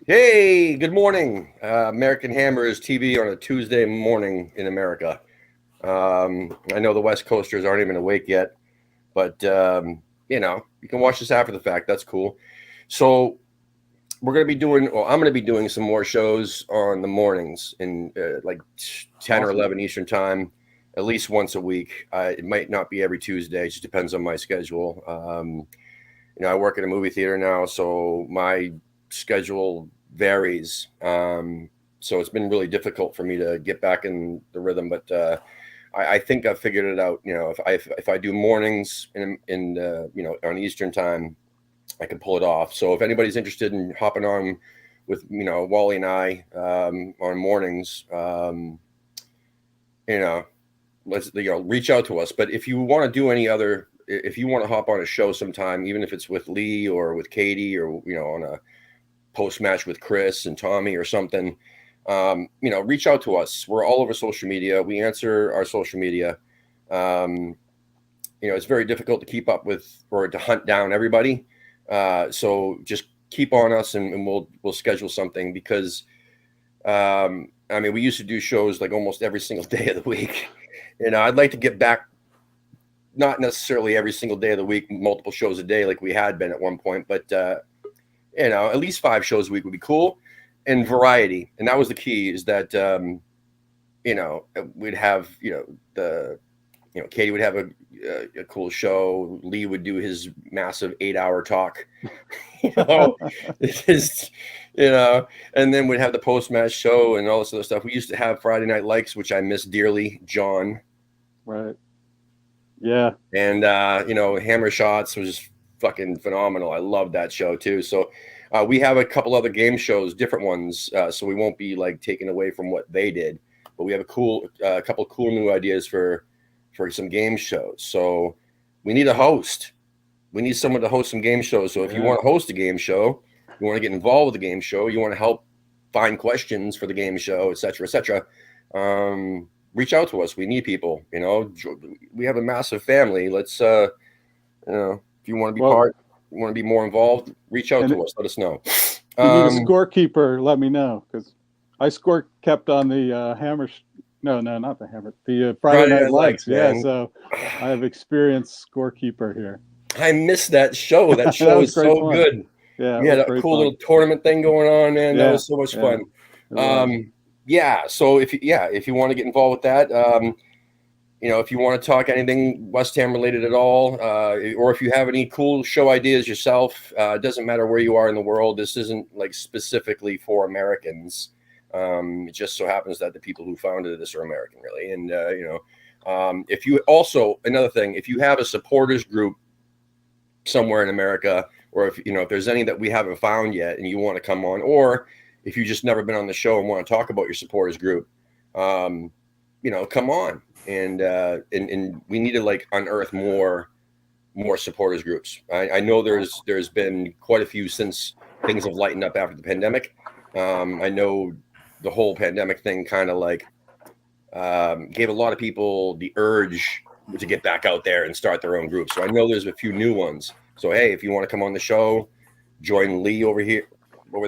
Hey, good morning. American Hammer is TV on a Tuesday morning in America. I know the West Coasters aren't even awake yet, but you can watch this after the fact. That's cool. So we're going to be doing, well, I'm going to be doing some more shows on the mornings in like 10 or Awesome. 11 Eastern time, at least once a week. It might not be every Tuesday. It just depends on my schedule. I work at a movie theater now, so my schedule varies. So it's been really difficult for me to get back in the rhythm, but I think I've figured it out. If I do mornings in on Eastern time, I can pull it off. So if anybody's interested in hopping on with Wally and I on mornings, you know, let's reach out to us. But if you want to do any other, if you want to hop on a show sometime, even if it's with Lee or with Katie or on a post match with Chris and Tommy or something, reach out to us. We're all over social media. We answer our social media. Um, it's very difficult to keep up with or to hunt down everybody. So just keep on us, and we'll schedule something because we used to do shows like almost every single day of the week. I'd like to get back, not necessarily every single day of the week, multiple shows a day like we had been at one point, but at least 5 shows a week would be cool, and variety. And that was the key, is that we'd have the Katie would have a cool show. Lee would do his massive 8-hour talk, you know, it's just, and then we'd have the post match show and all this other stuff. We used to have Friday Night Likes, which I miss dearly. John. Right. Yeah. And Hammer Shots was fucking phenomenal. I loved that show too. So we have a couple other game shows, different ones, so we won't be like taken away from what they did. But we have a couple of cool new ideas for some game shows. So we need a host. We need someone to host some game shows. So if you want to host a game show, you want to get involved with the game show, you want to help find questions for the game show, etc., etc., reach out to us. We need people. We have a massive family. Let's if you want to be Well, you want to be more involved, reach out and to us. Let us know. if you need a scorekeeper, let me know, because I score kept on the Hammer. No, not the Hammer. The Friday Night Lights. Yeah, man. so I have experienced scorekeeper here. I miss that show. That That show was is great so fun. good. Yeah, We it had was a great cool fun. little tournament thing going on, man. That Yeah, was so much yeah, fun. it was. Yeah. So if you want to get involved with that, if you want to talk anything West Ham related at all, or if you have any cool show ideas yourself, it doesn't matter where you are in the world. This isn't like specifically for Americans. It just so happens that the people who founded this are American, really. And if you also, another thing, if you have a supporters group somewhere in America, or if there's any that we haven't found yet and you want to come on, or if you just never been on the show and want to talk about your supporters group, come on. And we need to like unearth more supporters groups. I know there's been quite a few since things have lightened up after the pandemic. I know the whole pandemic thing kind of like gave a lot of people the urge to get back out there and start their own group. So I know there's a few new ones. So hey, if you want to come on the show, join Lee over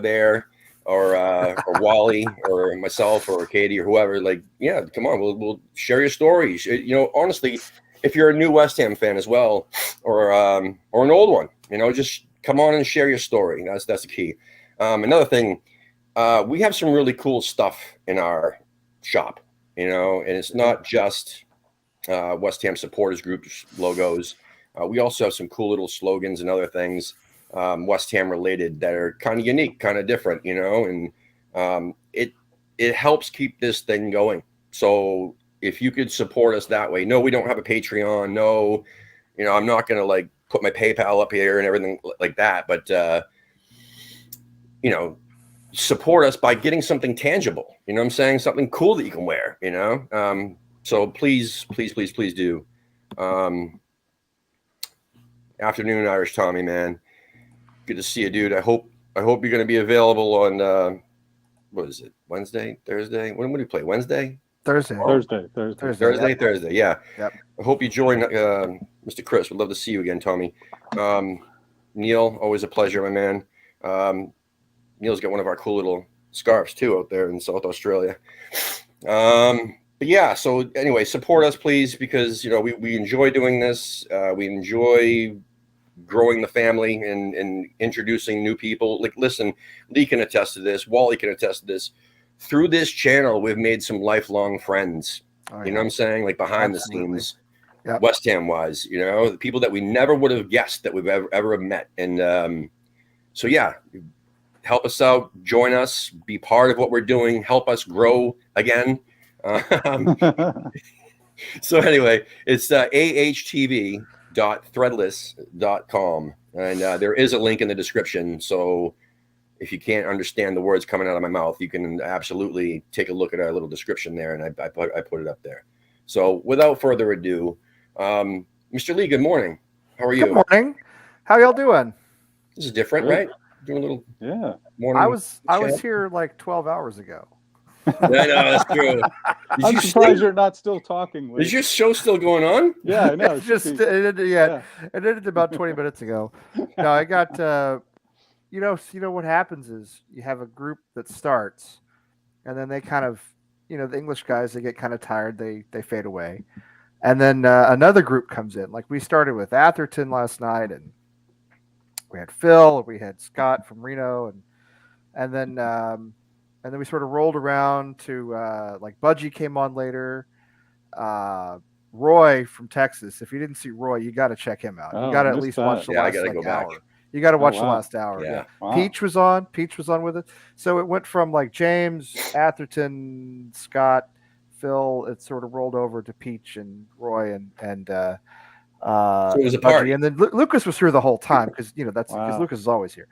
there, or Wally, or myself, or Katie, or whoever. Like, yeah, come on, we'll share your stories. Honestly, if you're a new West Ham fan as well, or an old one, just come on and share your story. That's the key. Another thing, we have some really cool stuff in our shop. And it's not just West Ham supporters groups logos. We also have some cool little slogans and other things West Ham related that are kind of unique, kind of different, and it helps keep this thing going. So if you could support us that way, no, we don't have a Patreon. No, I'm not going to like put my PayPal up here and everything like that. But, support us by getting something tangible. You know what I'm saying? Something cool that you can wear, So please, please, please, please do. Afternoon, Irish Tommy, man. Good to see you, dude. I hope you're going to be available on what is it? Wednesday, Thursday? When do we play? Wednesday? Thursday. Thursday. Yeah. Yep. I hope you join, Mr. Chris. Would love to see you again, Tommy. Neil, always a pleasure, my man. Neil's got one of our cool little scarves too out there in South Australia. But yeah, so anyway, support us please, because we enjoy doing this. We enjoy growing the family and introducing new people. Like, listen, Lee can attest to this. Wally can attest to this. Through this channel, we've made some lifelong friends. You know what I'm saying? Like behind Absolutely. the scenes, West Ham wise, the people that we never would have guessed that we've ever met. And so yeah, help us out, join us, be part of what we're doing, help us grow again. So anyway, it's ahtv.threadless.com, and there is a link in the description. So if you can't understand the words coming out of my mouth, you can absolutely take a look at our little description there, and I put it up there. So without further ado, Mr. Lee, good morning. How are you? Good morning. How y'all doing? This is different, right? Doing a little morning. I was here like 12 hours ago. I know, that's true. I'm surprised you're not still talking. Lee. Is your show still going on? Yeah, I know. It ended about 20 minutes ago. No, I got you know what happens is you have a group that starts, and then they kind of, the English guys, they get kind of tired, they fade away, and then another group comes in. Like we started with Atherton last night, and we had Phil, we had Scott from Reno, and then we sort of rolled around to like Budgie came on later. Roy from Texas. If you didn't see Roy, you got to check him out. You got to at least watch the last hour. You got to watch the last hour. Yeah. Wow. Peach was on with it. So it went from like James, Atherton, Scott, Phil. It sort of rolled over to Peach and Roy and so it was a party. Budgie. And then Lucas was here the whole time because because Lucas is always here.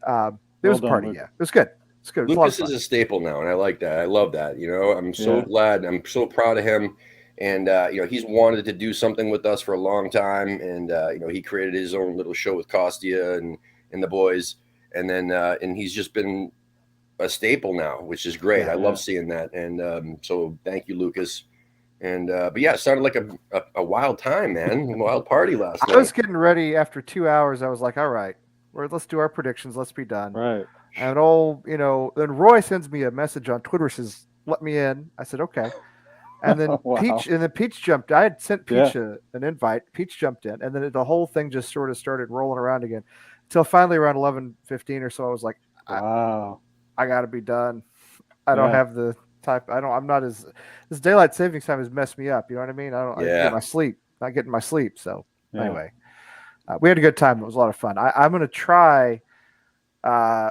It was a party. Lucas. Yeah, it was good. It's good. Lucas is a staple now, and I like that. I love that. I'm so glad. I'm so proud of him. And he's wanted to do something with us for a long time. And he created his own little show with Costia and the boys. And then and he's just been a staple now, which is great. I love seeing that. And so thank you, Lucas. And but yeah, it started like a wild time, man. A wild party last night. I was getting ready after 2 hours. I was like, all right, let's do our predictions. Let's be done. Right. And then Roy sends me a message on Twitter, says, "Let me in." I said, "Okay." And then Peach jumped. I had sent Peach an invite. Peach jumped in, and then the whole thing just sort of started rolling around again, until finally around 11:15 or so, I was like, "Wow, I got to be done. I don't have the type. I'm not as this daylight savings time has messed me up. You know what I mean? I get my sleep, not getting my sleep. So anyway, we had a good time. It was a lot of fun. I'm going to try.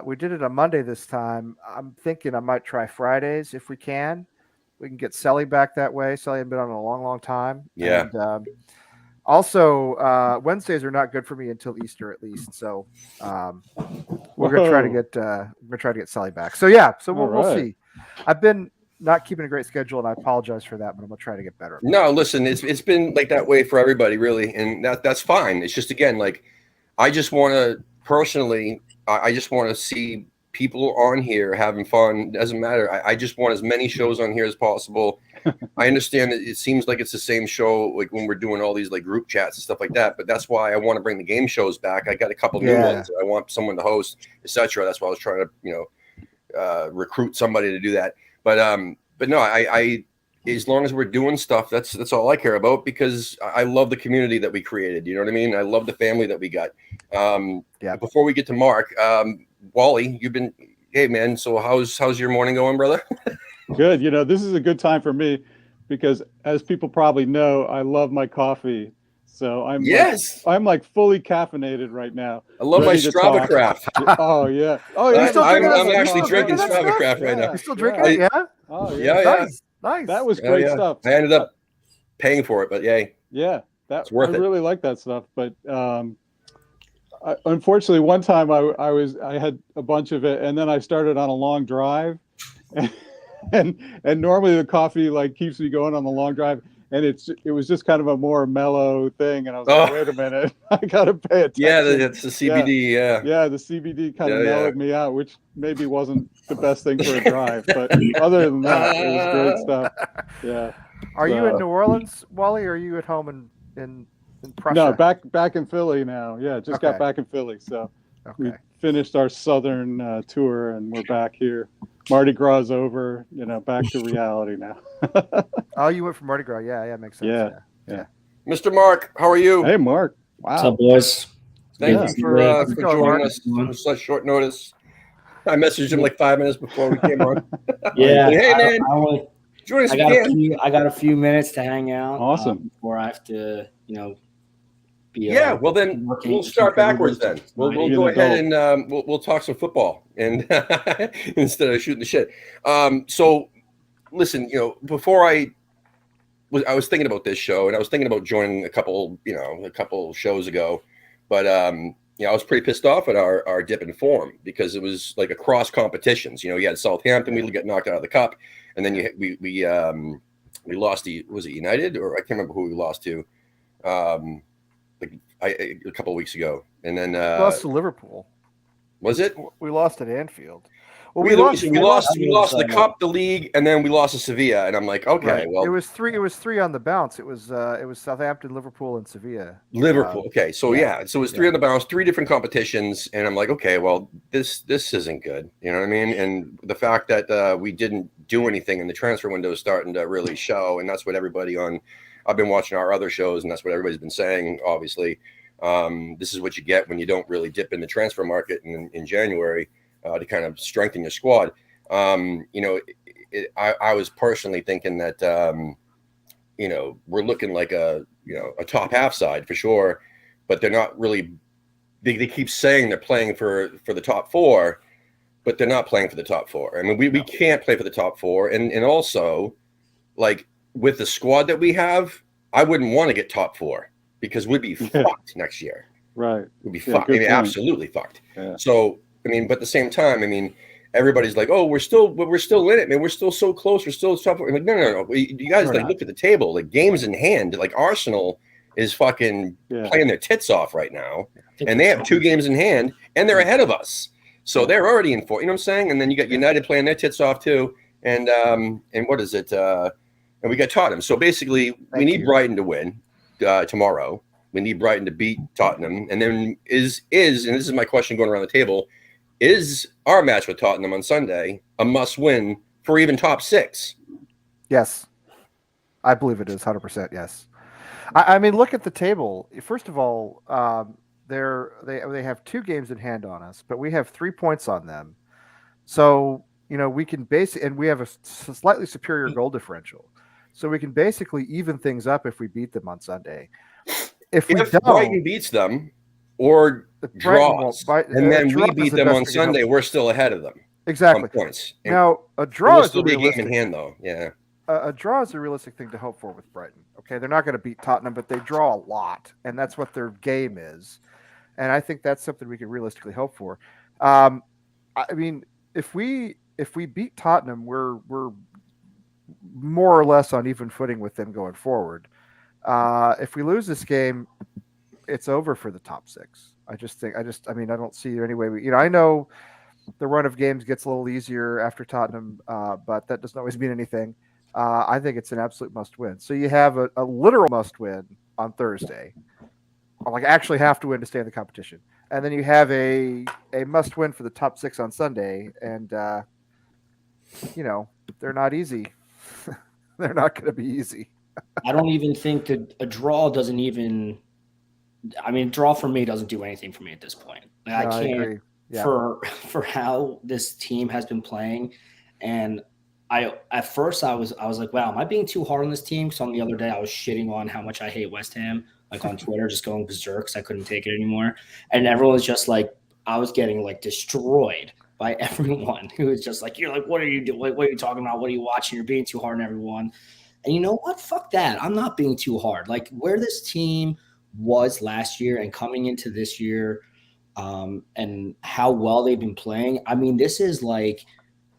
We did it on Monday this time. I'm thinking I might try Fridays if we can. We can get Sally back that way. Sally hadn't been on in a long, long time. Yeah. And also, Wednesdays are not good for me until Easter at least. So we're gonna try to get Sally back. So we'll see. I've been not keeping a great schedule, and I apologize for that, but I'm gonna try to get better. No, listen, it's been like that way for everybody, really, and that's fine. It's just, again, like, I just want to personally. I just want to see people on here having fun. It doesn't matter. I just want as many shows on here as possible. I understand that it seems like it's the same show, like when we're doing all these like group chats and stuff like that. But that's why I want to bring the game shows back. I got a couple new ones that I want someone to host, etc. That's why I was trying to, recruit somebody to do that. But no, I as long as we're doing stuff, that's all I care about, because I love the community that we created. You know what I mean? I love the family that we got. Before we get to Mark, Wally, hey man, so how's your morning going, brother? Good. This is a good time for me because, as people probably know, I love my coffee. So I'm like fully caffeinated right now. I love my Strava Craft. Oh yeah. I'm actually drinking Strava Craft right now. You're still drinking it? Yeah. Oh yeah. Nice. That was great stuff. I ended up paying for it, but yay. Yeah, that's worth it. I really like that stuff, but unfortunately, one time I had a bunch of it, and then I started on a long drive, and normally the coffee like keeps me going on the long drive, and it was just kind of a more mellow thing, and I was like, wait a minute, I gotta pay attention. Yeah, that's the CBD. Yeah, the CBD kind of mellowed me out, which maybe wasn't the best thing for a drive, but other than that, it was great stuff. Yeah. Are you in New Orleans, Wally, or are you at home in Prussia? No, back in Philly now. Yeah, just got back in Philly. So We Okay. finished our southern tour, and we're back here. Mardi Gras is over. Back to reality now. Oh, you went for Mardi Gras. Yeah, makes sense. Yeah. Mr. Mark, how are you? Hey, Mark. What's Wow. up, boys? Thank Yeah. you for How's it going, joining Mark? us on such short notice. I messaged him like 5 minutes before we came on. Yeah, Hey, I, man, I, only, join us I if you got a can. few. I got a few minutes to hang out. Awesome. Before I have to, be. Yeah, well then working. we'll start backwards then. We'll Be an go ahead adult. and we'll talk some football and instead of shooting the shit. So listen, before I was thinking about this show, and I was thinking about joining a couple shows ago, but I was pretty pissed off at our dip in form because it was like across competitions. You had Southampton, we get knocked out of the cup, and then we lost was it United, or I can't remember who we lost to, a couple of weeks ago, and then We lost to Liverpool. was it? We lost at Anfield. Well, We lost the cup, the league, and then we lost to Sevilla, and I'm like, okay, right. well, It was three on the bounce. It was Southampton, Liverpool, and Sevilla. Liverpool. Okay, so so it was three yeah. on the bounce, three different competitions, and I'm like, okay, well, this isn't good. You know what I mean? And the fact that we didn't do anything in the transfer window is starting to really show, and that's what everybody I've been watching our other shows, and that's what everybody's been saying. Obviously, this is what you get when you don't really dip in the transfer market in January to kind of strengthen your squad. I was personally thinking that we're looking like a top half side for sure, but they're not really. They keep saying they're playing for the top four, but they're not playing for the top four. I mean, we can't play for the top four, and also, like, with the squad that we have, I wouldn't want to get top four because we'd be fucked next year. Right. We'd be fucked. I mean, absolutely fucked. Yeah. So, I mean, but at the same time, I mean, everybody's like, "Oh, we're still in it, man. We're still so close. We're still top." I'm like, no. You guys look at the table, like games in hand. Like Arsenal is fucking playing their tits off right now, and they have 2 games in hand, and they're ahead of us. So they're already in 4. You know what I'm saying? And then you got United playing their tits off too, and what is it? And we got Tottenham. So basically, we need Brighton to win tomorrow. We need Brighton to beat Tottenham, and then is and this is my question going around the table. Is our match with Tottenham on Sunday a must-win for even top 6? Yes, I believe it is 100%. Yes, I mean, look at the table. First of all, they have 2 games in hand on us, but we have 3 points on them. So we can and we have a slightly superior goal differential, so we can basically even things up if we beat them on Sunday. If Brighton beats them or draws, and then we beat them on Sunday, we're still ahead of them. Exactly. Points. Now, a draw is still be a game in hand, though. Yeah. A draw is a realistic thing to hope for with Brighton. Okay, they're not going to beat Tottenham, but they draw a lot, and that's what their game is. And I think that's something we can realistically hope for. I mean, if we beat Tottenham, we're more or less on even footing with them going forward. If we lose this game, it's over for the top 6. I don't see any way I know the run of games gets a little easier after Tottenham, but that doesn't always mean anything. I think it's an absolute must win. So you have a literal must win on Thursday, or like actually have to win to stay in the competition. And then you have a must win for the top 6 on Sunday. And, they're not easy. They're not going to be easy. I don't even think that a draw doesn't even. I mean, draw for me doesn't do anything for me at this point. Like, I can't for how this team has been playing, and at first I was like, wow, am I being too hard on this team? Because on the other day I was shitting on how much I hate West Ham, like on Twitter, just going berserk because I couldn't take it anymore, and everyone was just like, I was getting like destroyed by everyone who was just like, you're like, what are you doing? What are you talking about? What are you watching? You're being too hard on everyone. And you know what? Fuck that. I'm not being too hard. Like where this team was last year and coming into this year, and how well they've been playing. I mean,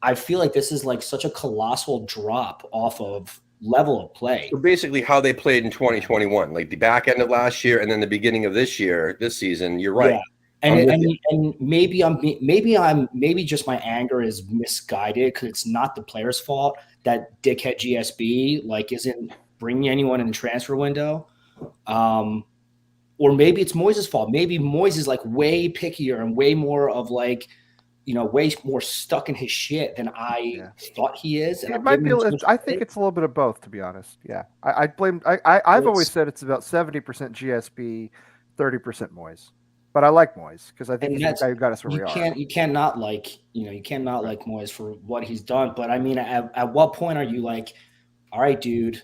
I feel like this is like such a colossal drop off of level of play. So basically how they played in 2021, like the back end of last year and then the beginning of this season. You're right. Yeah. And maybe just my anger is misguided because it's not the player's fault that dickhead GSB like isn't bringing anyone in the transfer window. or maybe it's Moyes' fault. Maybe Moyes is like way pickier and way more of like, way more stuck in his shit than I thought he is. And it might be. I think it's a little bit of both, to be honest. Yeah, I blame. I've always said it's about 70% GSB, 30% Moyes. But I like Moyes because I think he's the guy who got us where we are. You cannot like Moyes for what he's done. But I mean, at what point are you like, all right, dude,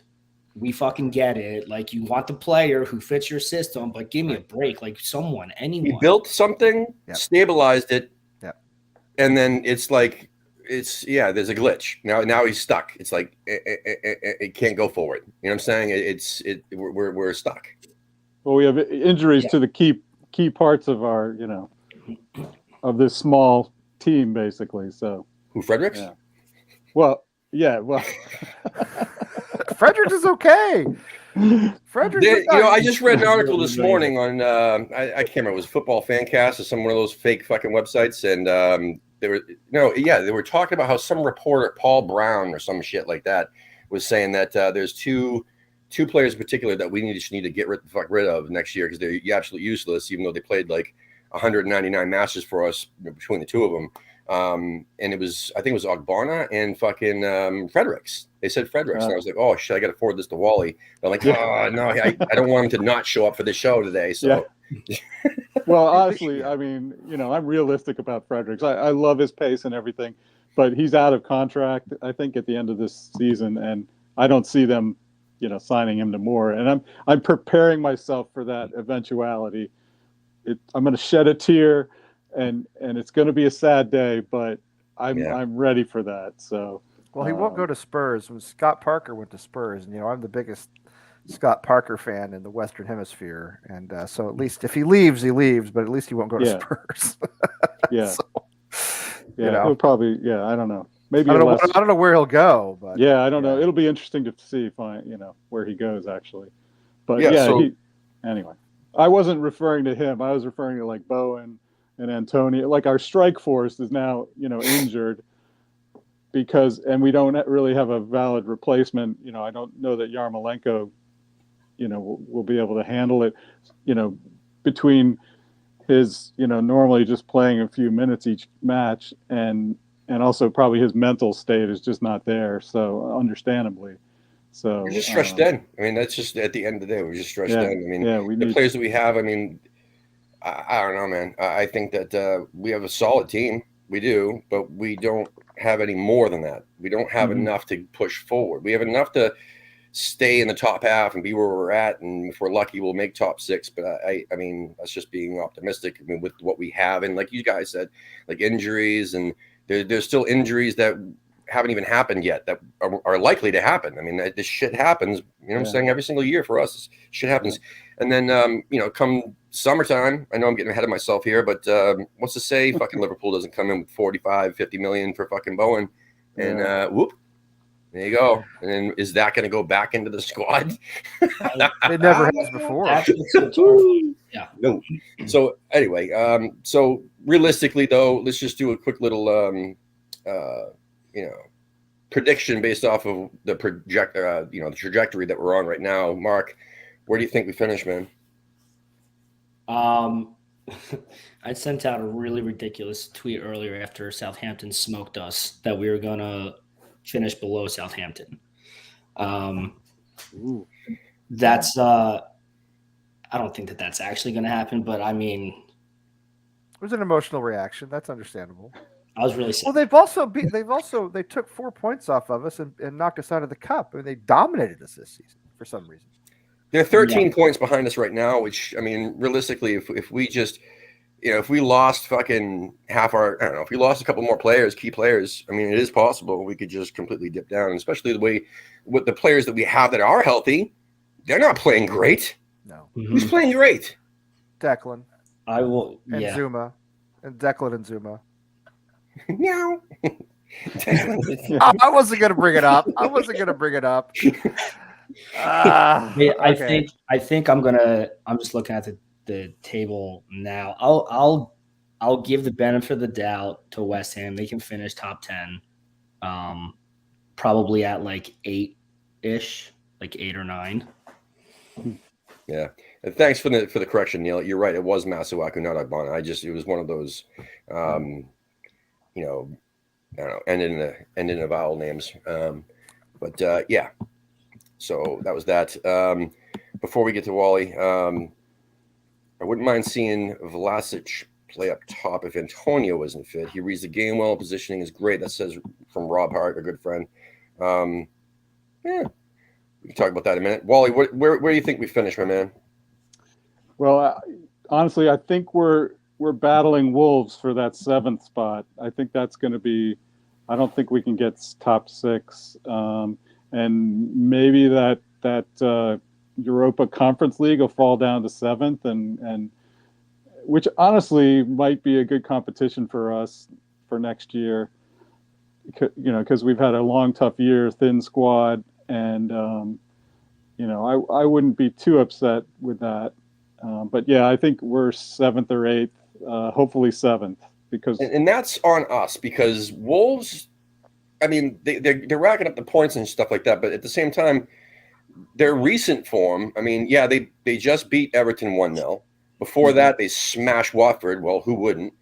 we fucking get it. Like, you want the player who fits your system, but give me a break. Like, anyone. He built something, stabilized it, and then it's like, there's a glitch. Now he's stuck. It's like it can't go forward. You know what I'm saying? We're stuck. Well, we have injuries to the key parts of our, of this small team, basically. So who, Fredericks? Yeah. Well. Fredericks is okay. Fredericks, I just read an article this morning on I can't remember, it was Football Fancast or some one of those fake fucking websites, and they were talking about how some reporter, Paul Brown or some shit like that, was saying that there's two players in particular that we just need to get rid of next year because they're absolutely useless, even though they played like 199 matches for us between the two of them. And I think it was Ogbonna and fucking Fredericks. They said Fredericks, and I was like, oh shit, I got to forward this to Wally. They're like, oh no, I don't want him to not show up for the show today. So, well, honestly, I mean, I'm realistic about Fredericks. I love his pace and everything, but he's out of contract, I think, at the end of this season, and I don't see them, signing him to more. And I'm preparing myself for that eventuality. I'm going to shed a tear. And it's going to be a sad day, but I'm ready for that. So, well, he won't go to Spurs. When Scott Parker went to Spurs, and I'm the biggest Scott Parker fan in the Western Hemisphere, and so at least if he leaves, he leaves, but at least he won't go to Spurs. He'll probably. I don't know. Maybe I don't know where he'll go, but I don't know. It'll be interesting to see where he goes actually. But anyway, I wasn't referring to him. I was referring to like Bowen and Antonio. Like, our strike force is now, injured and we don't really have a valid replacement. I don't know that Yarmolenko, will be able to handle it, between his, normally just playing a few minutes each match and also probably his mental state is just not there. So understandably. So we're just stretched thin. I mean, that's just at the end of the day, we're just stretched thin. I mean, the players that we have, I mean, I don't know, man. I think that we have a solid team. We do, but we don't have any more than that. We don't have enough to push forward. We have enough to stay in the top half and be where we're at. And if we're lucky, we'll make top 6. But I mean, that's just being optimistic. I mean, with what we have, and like you guys said, like injuries, and there's still injuries that haven't even happened yet that are likely to happen. I mean, this shit happens. You know what I'm saying? Every single year for us, shit happens. And then, come summertime, I know I'm getting ahead of myself here, but what's to say fucking Liverpool doesn't come in with 45, 50 million for fucking Bowen, and whoop, there you go. And then is that going to go back into the squad? It never has before. Yeah. No. So anyway, so realistically though, let's just do a quick little, prediction based off of the the trajectory that we're on right now. Mark, where do you think we finish, man? I sent out a really ridiculous tweet earlier after Southampton smoked us that we were going to finish below Southampton. That's I don't think that that's actually going to happen, but I mean, it was an emotional reaction. That's understandable. I was really sad. Well, they took 4 points off of us and knocked us out of the cup. I mean, they dominated us this season for some reason. They're 13 points behind us right now, which, I mean, realistically, if we just, if we lost fucking half our, I don't know, if we lost a couple more key players, I mean, it is possible we could just completely dip down, and especially the way with the players that we have that are healthy, they're not playing great. No. Who's playing great? Declan. I will. And Zuma. And Declan and Zuma. Meow. I wasn't going to bring it up. I think I'm just looking at the table now. I'll give the benefit of the doubt to West Ham. They can finish top 10, probably at like 8-ish, like 8 or 9. Yeah. And thanks for the correction, Neil. You're right. It was Masuaku, not Agbana. It was one of those, you know, I don't know, ending in vowel names. But yeah. So that was that. Before we get to Wally, I wouldn't mind seeing Vlasic play up top if Antonio wasn't fit. He reads the game well. Positioning is great. That says from Rob Hart, a good friend. Yeah, we can talk about that in a minute. Wally, where do you think we finish, my man? Well, honestly, I think we're battling Wolves for that 7th spot. I think that's going to be. I don't think we can get top 6, and maybe that Europa Conference League will fall down to 7th, and which honestly might be a good competition for us for next year. Because we've had a long, tough year, thin squad, and I wouldn't be too upset with that. But yeah, I think we're 7th or 8th, hopefully 7th, because and that's on us because Wolves. I mean, they're racking up the points and stuff like that, but at the same time, their recent form. I mean, yeah, they just beat Everton 1-0. Before that, they smashed Watford. Well, who wouldn't?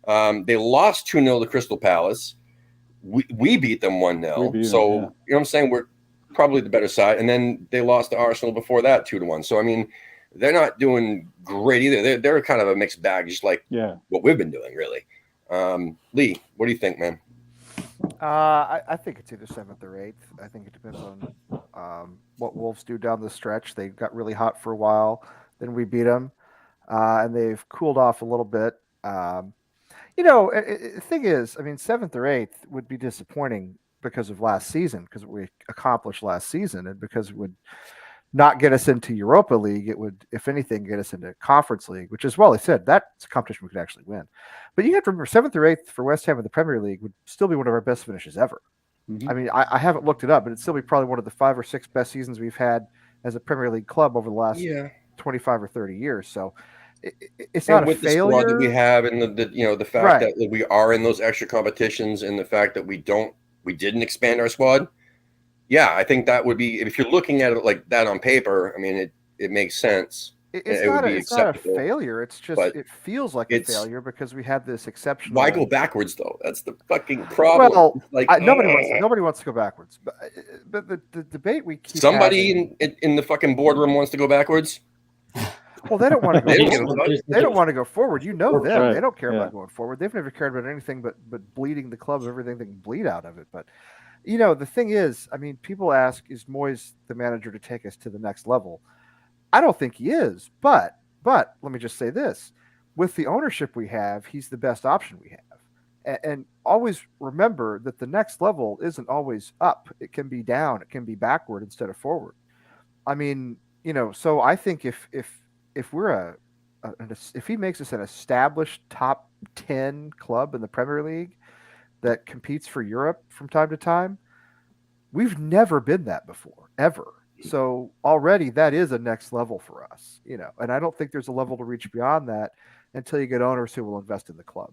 They lost 2-0 to Crystal Palace. We beat them 1-0. So you know what I'm saying? We're probably the better side. And then they lost to Arsenal before that 2-1. So I mean, they're not doing great either. They're kind of a mixed bag, just like what we've been doing, really. Lee, what do you think, man? I think it's either 7th or 8th. I think it depends on what Wolves do down the stretch. They got really hot for a while, then we beat them, and they've cooled off a little bit. The thing is, I mean, 7th or 8th would be disappointing because of last season, because we accomplished last season, and because it would not get us into Europa League. It would, if anything, get us into Conference League, which, as Wally said, that's a competition we could actually win. But you have to remember, 7th or 8th for West Ham in the Premier League would still be one of our best finishes ever. I mean, I haven't looked it up, but it'd still be probably one of the 5 or 6 best seasons we've had as a Premier League club over the last 25 or 30 years. So it's not a failure. The squad that we have, and the fact that we are in those extra competitions, and the fact that we didn't expand our squad. Yeah, I think that would be, if you're looking at it like that on paper, I mean, it makes sense. It's not a failure. It's just, it feels like a failure because we had this exceptional. Why go backwards though? That's the fucking problem. Well, nobody wants to go backwards. But the debate we keep somebody in the fucking boardroom wants to go backwards. Well, they don't want to go. They don't want to go forward. You know them. Right. They don't care about going forward. They've never cared about anything but bleeding the club of everything they can bleed out of it. But the thing is, I mean, people ask, is Moyes the manager to take us to the next level? I don't think he is. But let me just say this: with the ownership we have, he's the best option we have. And always remember that the next level isn't always up. It can be down. It can be backward instead of forward. I mean, so I think if we're if he makes us an established top 10 club in the Premier League that competes for Europe from time to time, we've never been that before, ever. So already that is a next level for us, and I don't think there's a level to reach beyond that until you get owners who will invest in the club.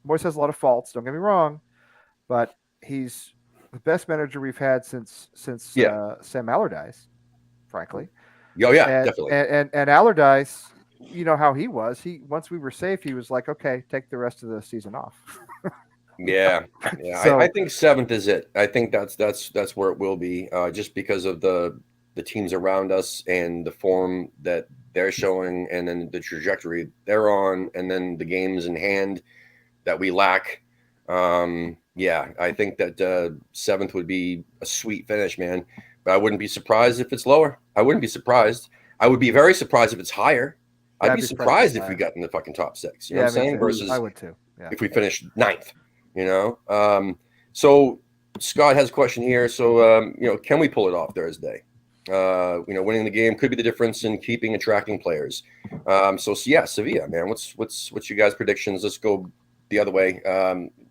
Moyes has a lot of faults, don't get me wrong, but he's the best manager we've had since Sam Allardyce, frankly. Oh yeah, definitely. And Allardyce, you know how he was. Once we were safe, he was like, okay, take the rest of the season off. Yeah. So, I think 7th is it. I think that's where it will be, just because of the teams around us and the form that they're showing, and then the trajectory they're on, and then the games in hand that we lack. I think that 7th would be a sweet finish, man. But I wouldn't be surprised if it's lower. I wouldn't be surprised. I would be very surprised if it's higher. I'd be surprised if we got in the fucking top 6. You know what I'm saying? Versus I would too. Yeah. If we finished 9th, So Scott has a question here. So, can we pull it off Thursday? Winning the game could be the difference in attracting players. Sevilla, man. What's your guys' predictions? Let's go the other way.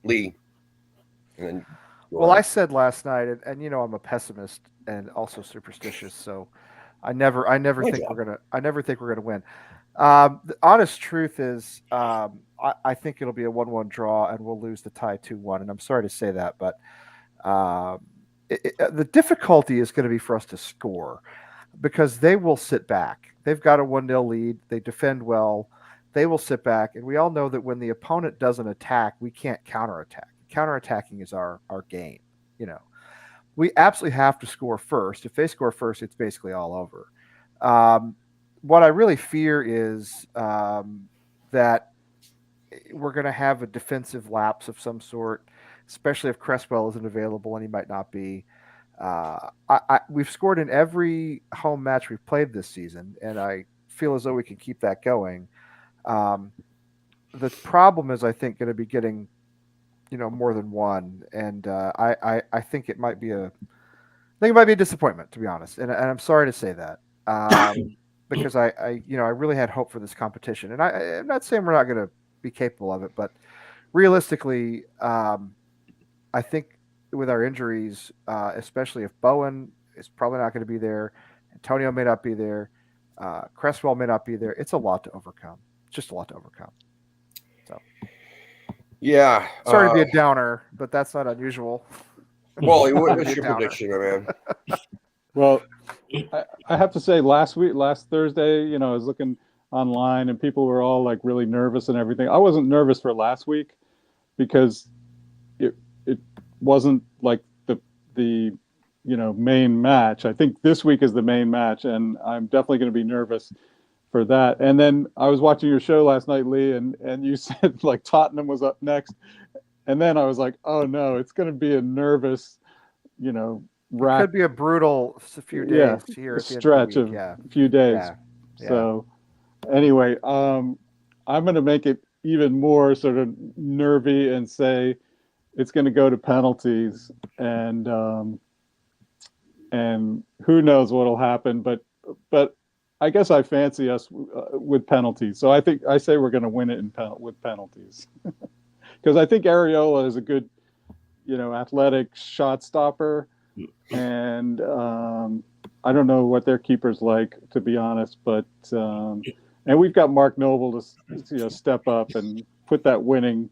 Lee. And then I said last night, and I'm a pessimist and also superstitious, so I never think we're gonna win. The honest truth is, I think it'll be a 1-1 draw, and we'll lose the tie 2-1. And I'm sorry to say that, but the difficulty is going to be for us to score. because they will sit back. They've got a 1-0 lead. They defend well. They will sit back. And we all know that when the opponent doesn't attack, we can't counterattack. Counterattacking is our game. We absolutely have to score first. If they score first, it's basically all over. What I really fear is that we're going to have a defensive lapse of some sort, especially if Cresswell isn't available, and he might not be. We've scored in every home match we've played this season, and I feel as though we can keep that going. The problem is, I think, going to be getting, more than one, and I think it might be a disappointment, to be honest, and I'm sorry to say that, because I really had hope for this competition, and I'm not saying we're not going to be capable of it, but realistically, I think with our injuries, especially if Bowen is probably not going to be there, Antonio may not be there, Cresswell may not be there, it's a lot to overcome. It's just a lot to overcome. So, yeah, sorry to be a downer, but that's not unusual. Wally, what's your prediction, my man? Well, I have to say, last Thursday, I was looking online and people were all like really nervous and everything. I wasn't nervous for last week because it wasn't like the main match. I think this week is the main match, and I'm definitely going to be nervous for that. And then I was watching your show last night, Lee, and you said like Tottenham was up next, and then I was like, oh no, it's going to be a nervous, It could be a brutal few days here at the stretch end of the week. a few days. Yeah. So anyway, I'm going to make it even more sort of nervy and say it's going to go to penalties, and who knows what'll happen, but I guess I fancy us with penalties. So I say we're going to win it with penalties, because I think Areola is a good, athletic shot stopper, and I don't know what their keeper's like, to be honest, but and we've got Mark Noble to step up and put that winning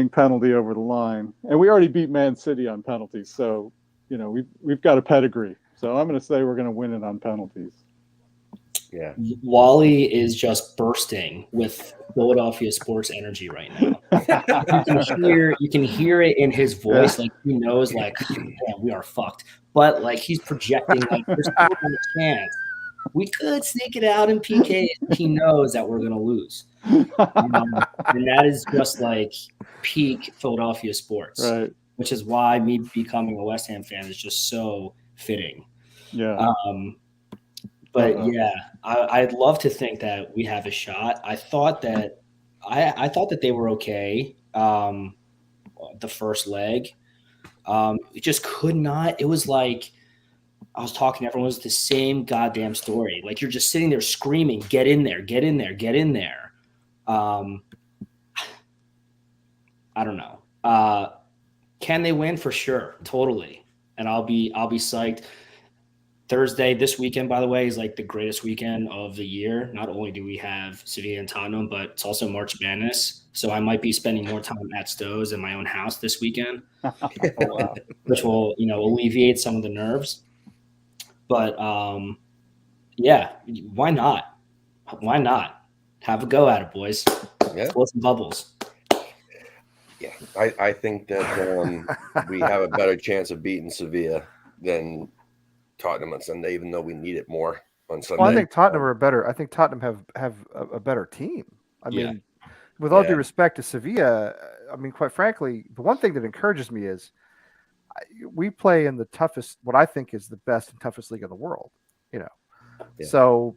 penalty over the line, and we already beat Man City on penalties, so we've got a pedigree. So I'm going to say we're going to win it on penalties. Yeah, Wally is just bursting with Philadelphia sports energy right now. You can hear it in his voice, like he knows, like, damn, we are fucked. But like he's projecting, like there's still a chance we could sneak it out in PK. He knows that we're gonna lose, and that is just like peak Philadelphia sports, right? Which is why me becoming a West Ham fan is just so fitting. Yeah. But yeah, I'd love to think that we have a shot. I thought that they were okay. The first leg, it just could not. It was like I was talking to everyone. It was the same goddamn story. Like you're just sitting there screaming, "Get in there! Get in there! Get in there!" I don't know. Can they win? For sure, totally. And I'll be psyched. Thursday, this weekend, by the way, is like the greatest weekend of the year. Not only do we have Sevilla and Tottenham, but it's also March Madness. So I might be spending more time at Stowe's in my own house this weekend, which will, alleviate some of the nerves. But yeah, why not? Why not? Have a go at it, boys. Yeah. Blow some bubbles. Yeah, I think that we have a better chance of beating Sevilla than Tottenham on Sunday, even though we need it more on Sunday. Well, I think Tottenham are better. I think Tottenham have a better team. I mean, with all due respect to Sevilla, I mean, quite frankly, the one thing that encourages me is we play in the toughest, what I think is the best and toughest league in the world. So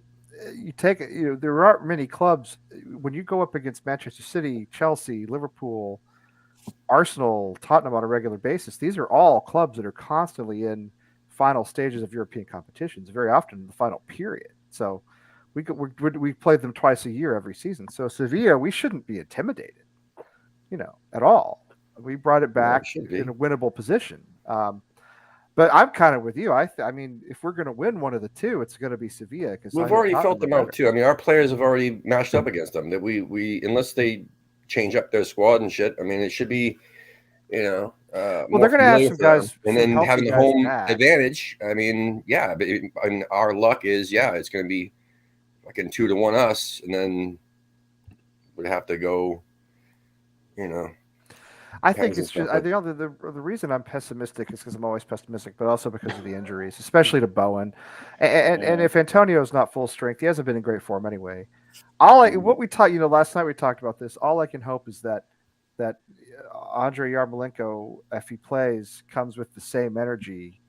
you take there aren't many clubs when you go up against Manchester City, Chelsea, Liverpool, Arsenal, Tottenham on a regular basis. These are all clubs that are constantly in final stages of European competitions, very often in the final period. So we play them twice a year every season. So Sevilla, we shouldn't be intimidated, at all. We brought it back in a winnable position. But I'm kind of with you. I mean, if we're going to win one of the two, it's going to be Sevilla, because we've already felt them out too. I mean, our players have already matched up against them. That we unless they change up their squad and shit. I mean, it should be you know, well, they're going to have some guys, and then having the home back. advantage. I mean, yeah, but I mean, our luck is, yeah, it's going to be fucking 2-1 us, and then would have to go, you know. I think it's just the reason I'm pessimistic is because I'm always pessimistic, but also because of the injuries, especially to Bowen. And if Antonio's not full strength, he hasn't been in great form anyway. What we talked, last night we talked about this. All I can hope is that Andrei Yarmolenko, if he plays, comes with the same energy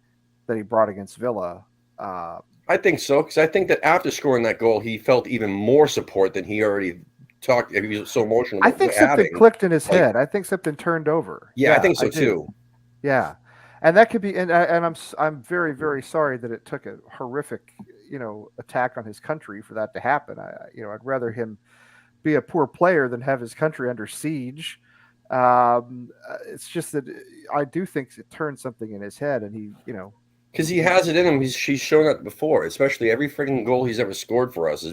that he brought against Villa. I think so, because I think that after scoring that goal, he felt even more support than he already talked. He was so emotional. I think something clicked in his head. I think something turned over. Yeah, I think so too. Yeah, and that could be. And I'm very, very sorry that it took a horrific, attack on his country for that to happen. I'd rather him be a poor player than have his country under siege. It's just that I do think it turned something in his head, and he, because he has it in him. He's shown that before, especially every freaking goal he's ever scored for us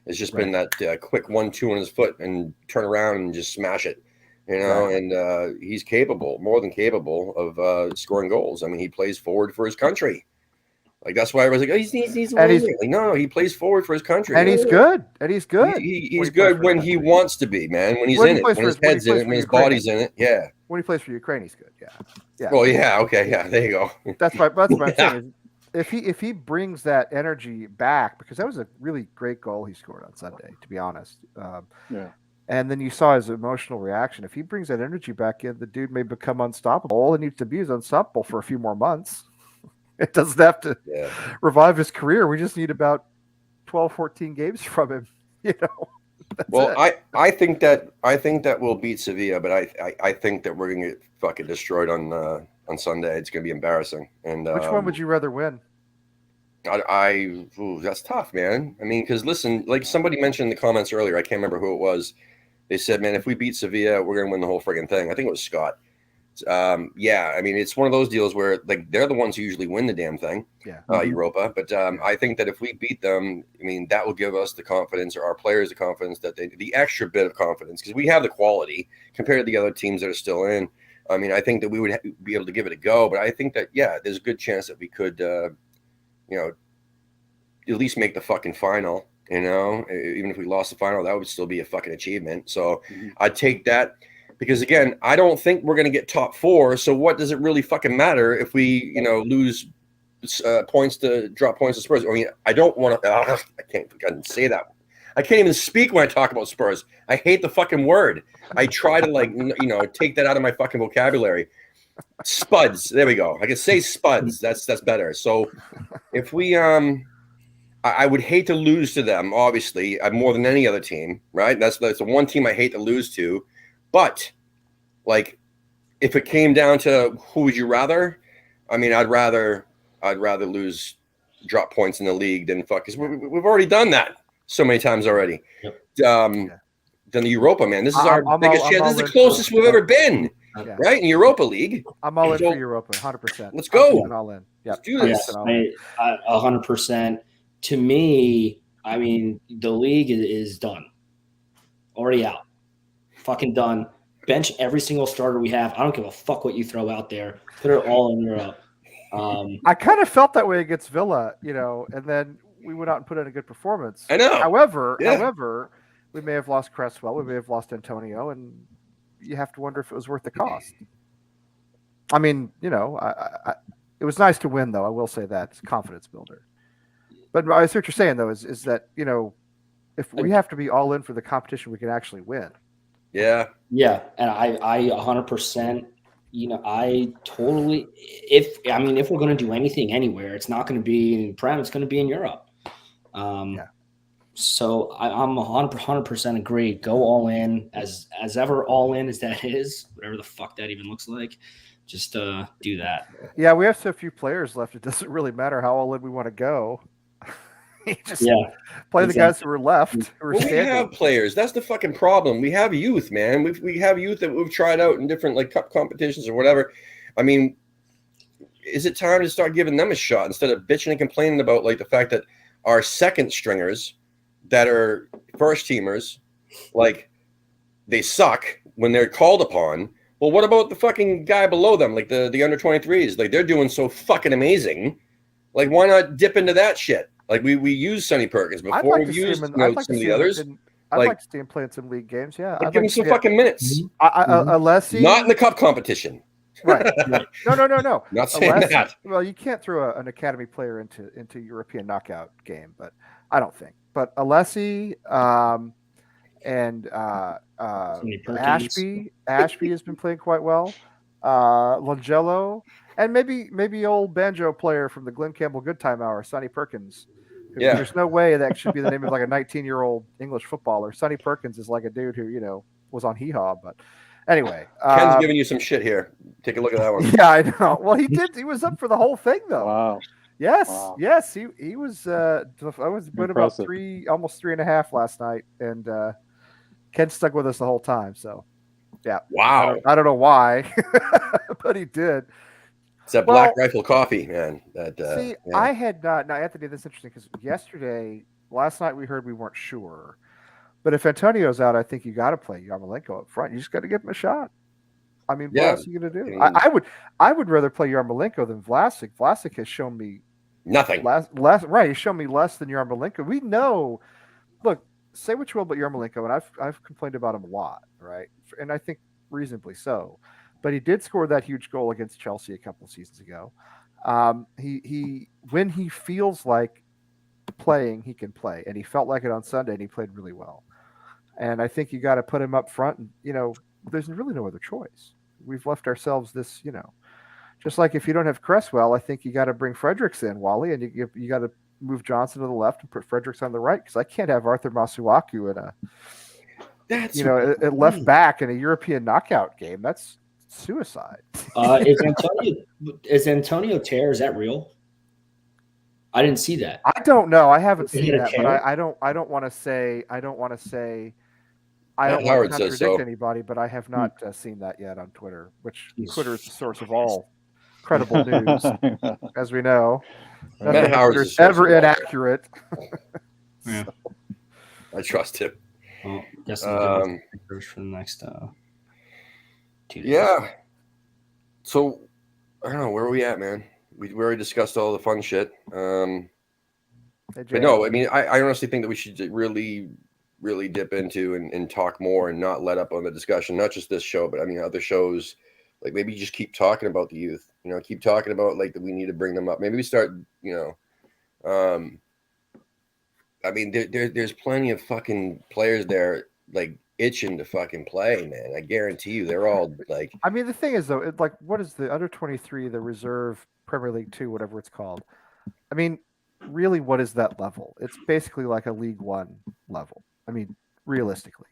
has just been that quick 1-2 on his foot and turn around and just smash it, and he's capable, more than capable of scoring goals. I mean, he plays forward for his country. Like, that's why I was like, oh, he's no, he plays forward for his country. And he's good. He's good when he wants to be, man. When he's in it, when his head's in it, when his body's in it. Yeah. When he plays for Ukraine, he's good. Yeah. Well, yeah. Okay. Yeah. There you go. That's what I'm saying. If he brings that energy back, because that was a really great goal he scored on Sunday, to be honest. And then you saw his emotional reaction. If he brings that energy back in, the dude may become unstoppable. All he needs to be is unstoppable for a few more months. It doesn't have to revive his career. We just need about 12, 14 games from him. Well, I think that we'll beat Sevilla, but I think that we're gonna get fucking destroyed on Sunday. It's gonna be embarrassing. And which one would you rather win? That's tough, man. I mean, because listen, like somebody mentioned in the comments earlier, I can't remember who it was. They said, man, if we beat Sevilla, we're gonna win the whole friggin' thing. I think it was Scott. Yeah, I mean, it's one of those deals where like they're the ones who usually win the damn thing, Europa. But I think that if we beat them, I mean, that will give us the confidence, or our players the confidence, that the extra bit of confidence, because we have the quality compared to the other teams that are still in. I mean, I think that we would be able to give it a go. But I think that there's a good chance that we could, at least make the fucking final. Even if we lost the final, that would still be a fucking achievement. So I'd take that. Because again, I don't think we're going to get top 4. So what does it really fucking matter if we, lose drop points to Spurs? I mean, I don't want to. I can't fucking say that. I can't even speak when I talk about Spurs. I hate the fucking word. I try to take that out of my fucking vocabulary. Spuds. There we go. I can say spuds. That's better. So if we I would hate to lose to them. Obviously, more than any other team, right? That's the one team I hate to lose to. But, like, if it came down to who would you rather, I mean, I'd rather lose drop points in the league than fuck, because we've already done that so many times already. Than the Europa, man. This is our biggest chance. This is the closest we've ever been, right? In Europa League. I'm all in for Europa, 100%. Let's go. I'm all in. Yeah, let's do this. 100%. To me, I mean, the league is done. Already out. Fucking done. Bench every single starter we have. I don't give a fuck what you throw out there. Put it all in Europe. I kind of felt that way against Villa, and then we went out and put in a good performance. I know. However, we may have lost Cresswell, we may have lost Antonio, and you have to wonder if it was worth the cost. I mean, it was nice to win, though. I will say that. It's a confidence builder. But I see what you're saying, though, is that, if we have to be all in for the competition, we can actually win. Yeah. Yeah. And I 100%, I totally, if we're going to do anything anywhere, it's not going to be in Prem, it's going to be in Europe. So I'm 100% agree. Go all in as ever all in as that is, whatever the fuck that even looks like. Just do that. Yeah. We have so few players left. It doesn't really matter how all in we want to go. Play the guys who are left. We have players. That's the fucking problem. We have youth, man. We have youth that we've tried out in different like cup competitions or whatever. I mean, is it time to start giving them a shot instead of bitching and complaining about like the fact that our second stringers that are first teamers, like they suck when they're called upon, Well, what about the fucking guy below them, like the under 23s? Like they're doing so fucking amazing. Like why not dip into that shit? Like we use Sonny Perkins before. I'd like we've to used see him. some of the others. I'd like to see him playing some league games. Yeah, I'd give him some fucking minutes. Unless he not in the cup competition. Right. No. Not saying that. Well, you can't throw an academy player into European knockout game, but I don't think. But Alessi and Ashby has been playing quite well. Langello and maybe old banjo player from the Glenn Campbell Good Time Hour, Sonny Perkins. Yeah. There's no way that should be the name of like a 19-year-old English footballer. Sonny Perkins is like a dude who was on Hee Haw, but. Anyway, Ken's giving you some shit here. Take a look at that one. Yeah, I know. Well, he did. He was up for the whole thing, though. Wow. Yes, Wow. yes. He was. I was about Impressive. almost 3.5 last night, and Ken stuck with us the whole time. So, yeah. Wow. I don't know why, but he did. It's that Black Rifle coffee, man. See, yeah. I had not. Now, Anthony, that's interesting because last night we heard we weren't sure. But if Antonio's out, I think you got to play Yarmolenko up front. You just got to give him a shot. I mean, what else are you going to do? I would rather play Yarmolenko than Vlasic. Vlasic has shown me nothing. Right, he's shown me less than Yarmolenko. We know. Look, say what you will about Yarmolenko, and I've complained about him a lot, right? And I think reasonably so. But he did score that huge goal against Chelsea a couple of seasons ago. He when he feels like playing, he can play, and he felt like it on Sunday, and he played really well. And I think you got to put him up front, and there's really no other choice. We've left ourselves this, just like if you don't have Cresswell, I think you got to bring Fredericks in, Wally, and you got to move Johnson to the left and put Fredericks on the right, because I can't have Arthur Masuaku at left back in a European knockout game. That's suicide. Is Antonio tear? Is that real? I didn't see that. I don't know. I haven't seen that, but I don't want to say. I don't want to contradict anybody, but I have not seen that yet on Twitter, which Twitter is the source of all credible news, as we know. Nothing on Twitter is ever inaccurate. Yeah. So, I trust him. Well, guess I'm for the next 2 days. Yeah. So I don't know, where are we at, man? We already discussed all the fun shit. But no, I mean, I honestly think that we should really, really dip into and talk more and not let up on the discussion, not just this show, but I mean, other shows, like maybe just keep talking about the youth, keep talking about like that we need to bring them up. Maybe we start, I mean, there's plenty of fucking players there, like itching to fucking play, man. I guarantee you they're all like, I mean, the thing is though, like, what is the under 23, the reserve Premier League 2, whatever it's called? I mean, really, what is that level? It's basically like a League 1 level. I mean, realistically,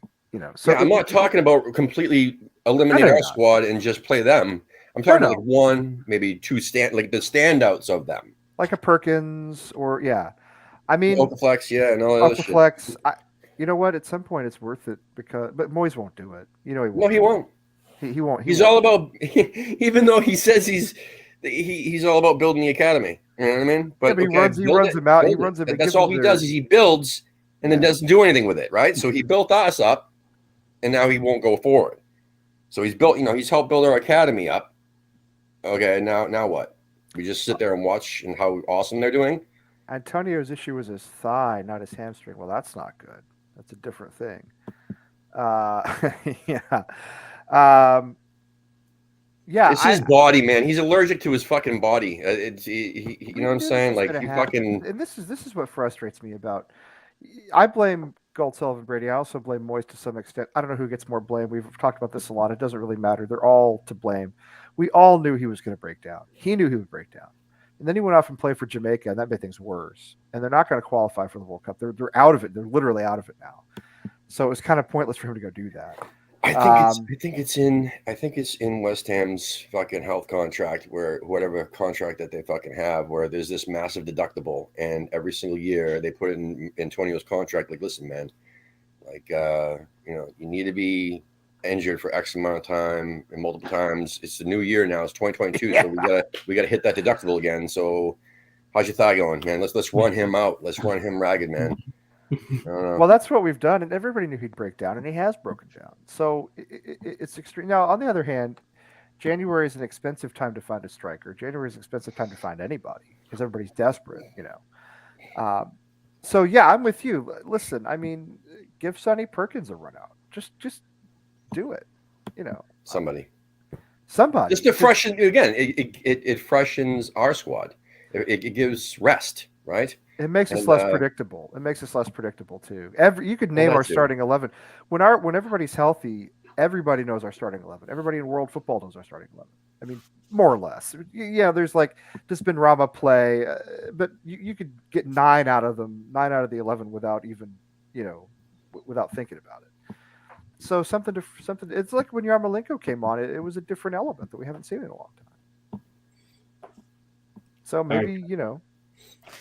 So yeah, I'm not talking about completely eliminate our squad and just play them. I'm talking about like one, maybe two like the standouts of them, like a Perkins or I mean, Okaflex, and all that shit. Okaflex. You know what? At some point, it's worth it but Moyes won't do it. He won't. No, he won't. He won't. He's all about, even though he says he's all about building the academy. You know what I mean? But he runs them out. He runs them. That's all he does is he builds and then doesn't do anything with it, right? So he built us up, and now he won't go forward. So he's built, he's helped build our academy up. Okay, now what? We just sit there and watch and how awesome they're doing. Antonio's issue was his thigh, not his hamstring. Well, that's not good. That's a different thing. It's his body, man. He's allergic to his fucking body. You know what I'm saying? Like he fucking. And this is what frustrates me about. I blame Gold, Sullivan, Brady. I also blame Moyes to some extent. I don't know who gets more blame. We've talked about this a lot. It doesn't really matter. They're all to blame. We all knew he was going to break down. He knew he would break down. And then he went off and played for Jamaica, and that made things worse. And they're not going to qualify for the World Cup. They're out of it. They're literally out of it now. So it was kind of pointless for him to go do that. I think it's in West Ham's fucking health contract, where whatever contract that they fucking have, where there's this massive deductible, and every single year they put in Antonio's contract, like, listen, man, like you need to be injured for X amount of time and multiple times. It's the new year now. It's 2022, so we gotta hit that deductible again. So how's your thigh going, man? Let's run him out. Let's run him ragged, man. Well, that's what we've done, and everybody knew he'd break down, and he has broken down. So it's extreme. Now, on the other hand, January is an expensive time to find a striker. January is an expensive time to find anybody because everybody's desperate, So yeah, I'm with you. Listen, I mean, give Sonny Perkins a run out. Just do it. Somebody. Somebody. Just to freshen again. It freshens our squad. It gives rest, right? It makes us less predictable. It makes us less predictable too. You could name our starting 11 when everybody's healthy. Everybody knows our starting 11. Everybody in world football knows our starting 11. I mean, more or less. Yeah, there's just been Rama play, but you could get 9 out of the 11 without even without thinking about it. So something. It's like when Yarmolenko came on. It was a different element that we haven't seen in a long time. So maybe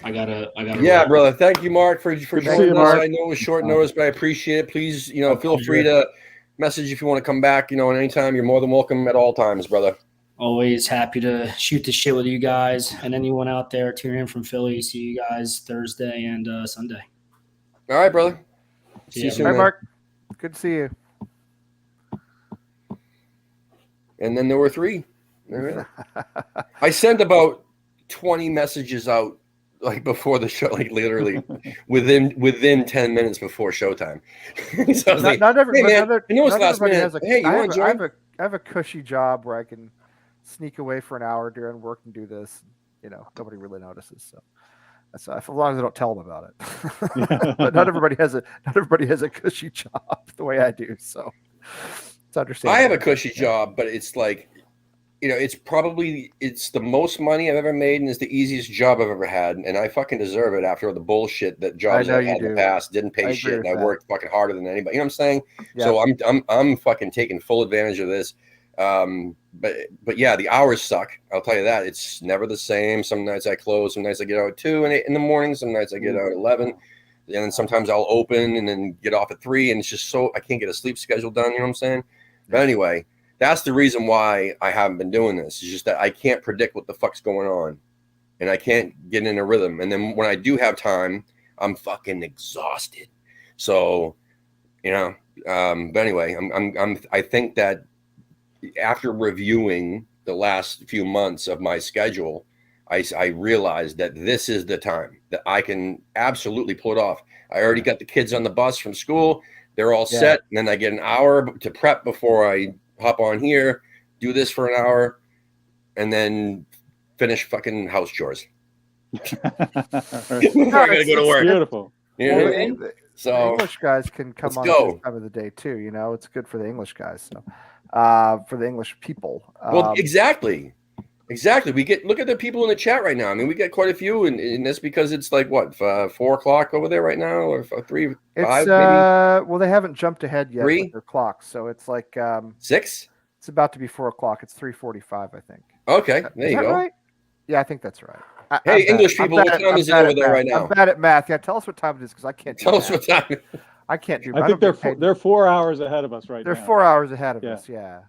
I gotta. Yeah, brother. Thank you, Mark, for joining us. I know it was short notice, but I appreciate it. Please, feel free to message if you want to come back. At any time, you're more than welcome at all times, brother. Always happy to shoot the shit with you guys and anyone out there tuning in from Philly. See you guys Thursday and Sunday. All right, brother. See you soon. Hi, Mark. Good to see you. And then there were 3. I sent about 20 messages out before the show, literally within 10 minutes before showtime. So I was not everybody has a. Hey, you want to join? I have a cushy job where I can sneak away for an hour during work and do this. Nobody really notices. So that's as long as I don't tell them about it. But not everybody has a cushy job the way I do. So it's understandable. I have a cushy job, but it's it's the most money I've ever made, and it's the easiest job I've ever had, and I fucking deserve it after all the bullshit that jobs I've had in the past didn't pay shit, and I worked fucking harder than anybody. You know what I'm saying? Yeah. So I'm fucking taking full advantage of this. But yeah, the hours suck. I'll tell you that. It's never the same. Some nights I close, some nights I get out at 2 and 8 in the morning, some nights I get out at 11, and then sometimes I'll open and then get off at 3, and it's just so I can't get a sleep schedule done. You know what I'm saying? But anyway. That's the reason why I haven't been doing this. It's just that I can't predict what the fuck's going on, and I can't get in a rhythm. And then when I do have time, I'm fucking exhausted. So, but anyway, I think that after reviewing the last few months of my schedule, I realized that this is the time that I can absolutely pull it off. I already got the kids on the bus from school. They're all set. And then I get an hour to prep before I hop on here, do this for an hour, and then finish fucking house chores. I gotta go to work. Beautiful. So English guys can come on at this time of the day too. It's good for the English guys. So, for the English people. Well, exactly. Look at the people in the chat right now. I mean, we get quite a few, and that's because it's 4 o'clock over there right now, or 3, 5 maybe. Well, they haven't jumped ahead yet 3? with their clocks, so it's 6. It's about to be 4 o'clock. It's 3:45, I think. Okay, there you go. Right? Yeah, I think that's right. Hey, English people, what time is it over there right now? I'm bad at math. Yeah, tell us what time it is because I can't. Tell us what time. I can't do. I think they're 4 hours ahead of us right now. They're 4 hours ahead of us. Yeah.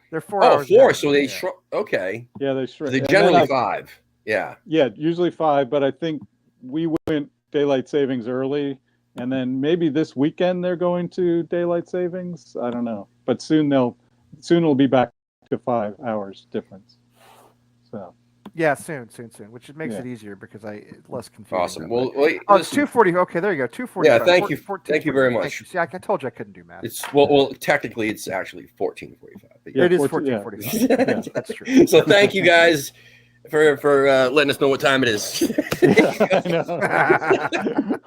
They're 4 hours. Oh, 4. So they shrunk. Okay. Yeah, they shrunk. They generally 5. Yeah. Yeah, usually 5, but I think we went daylight savings early, and then maybe this weekend they're going to daylight savings. I don't know, but soon it'll be back to 5 hours difference. So. Yeah, soon, which makes it easier because less confusing. Awesome. Well, wait, it's 2:40. Okay, there you go. 2:40. Yeah, thank you. Thank you very much. See, I told you I couldn't do math. It's well, technically it's actually 14:45. It is 14:45. Yeah, that's true. So thank you guys for letting us know what time it is. I know.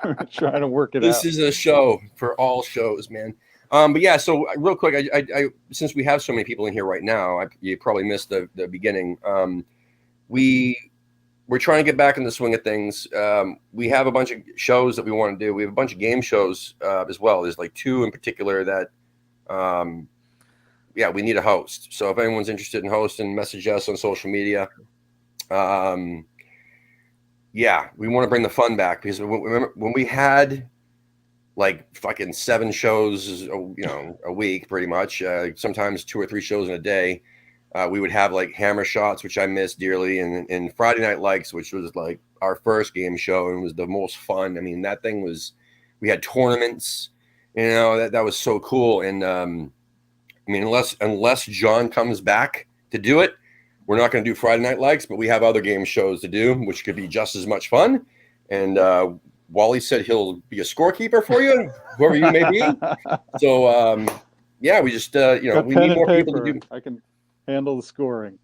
We're trying to work it out. This is a show for all shows, man. But yeah, so real quick, I since we have so many people in here right now, you probably missed the beginning. We're trying to get back in the swing of things. We have a bunch of shows that we want to do. We have a bunch of game shows as well. There's 2 in particular that, we need a host. So if anyone's interested in hosting, message us on social media. We want to bring the fun back because when we had fucking 7 shows, a week, pretty much, sometimes 2 or 3 shows in a day. We would have Hammer Shots, which I miss dearly, and Friday Night Likes, which was our first game show and was the most fun. I mean, that thing was We had tournaments. You know, that was so cool. And I mean, unless John comes back to do it, we're not going to do Friday Night Lights, but we have other game shows to do, which could be just as much fun. And Wally said he'll be a scorekeeper for you, whoever you may be. So, yeah, we just, you know, we need more people to do. I can handle the scoring.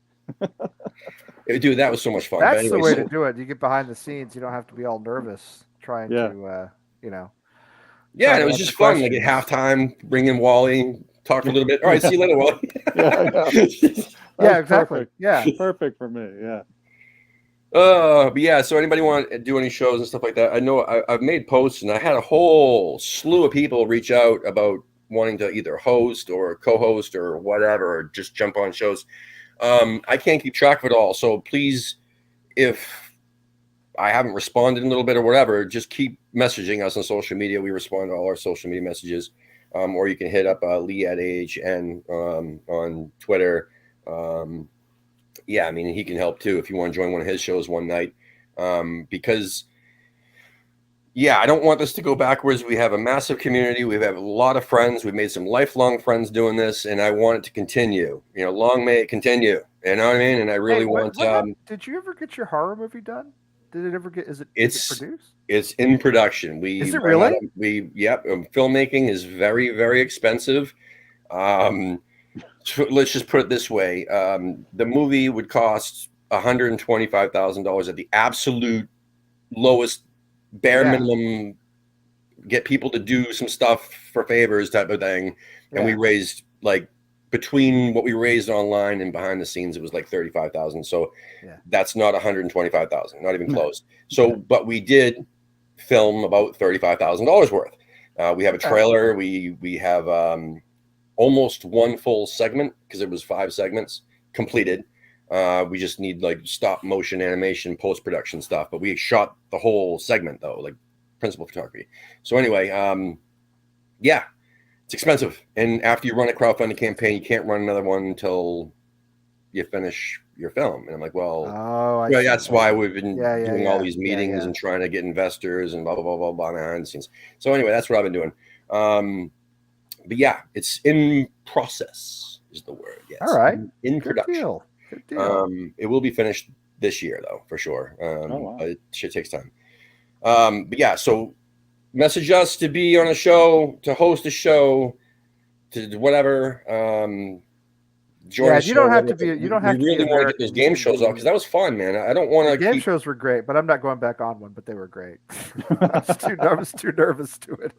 Dude, that was so much fun. That's anyway, the way to do it. You get behind the scenes. You don't have to be all nervous trying to, you know. Yeah, and it was just fun. Like at halftime, bring in Wally, talk for a little bit. All right, see you later, Wally. Yeah, exactly. Perfect. Yeah, perfect for me. Yeah. But yeah, so anybody want to do any shows and stuff like that? I know I've made posts, and I had a whole slew of people reach out about wanting to either host or co-host or whatever, or just jump on shows. I can't keep track of it all, so please, if I haven't responded in a little bit or whatever, just keep messaging us on social media. We respond to all our social media messages. Or you can hit up Lee at AHN on Twitter. Yeah, I mean, he can help too if you want to join one of his shows one night. Because, yeah, I don't want this to go backwards. We have a massive community. We have a lot of friends. We've made some lifelong friends doing this, and I want it to continue. You know, long may it continue. You know what I mean? And I really want. Did you ever get your horror movie done? Did it ever get? Is it produced? It's in production. Is it really? Filmmaking is very, very expensive. Let's just put it this way: the movie would cost $125,000 at the absolute lowest, bare minimum. Get people to do some stuff for favors, type of thing, and we raised like. Between what we raised online and behind the scenes, it was like 35,000. So that's not 125,000, not even close. So, but we did film about $35,000 worth. We have a trailer. We have almost one full segment because it was 5 segments completed. We just need like stop motion animation, post-production stuff, but we shot the whole segment though, like principal photography. So anyway, yeah. It's expensive, and after you run a crowdfunding campaign, you can't run another one until you finish your film. And I'm like, well, that's why we've been doing all these meetings and trying to get investors and blah blah blah blah blah behind the scenes. So anyway, that's what I've been doing. But yeah, it's in process is the word. Yes. All right. In production. Good deal. It will be finished this year though, for sure. It shit takes time. But yeah, so. Message us to be on a show, to host a show, to whatever. Join you don't have to be. You don't have to. We really want to get those game shows off because that was fun, man. I don't want to. Game shows were great, but I'm not going back on one. But they were great. I was too nervous to it.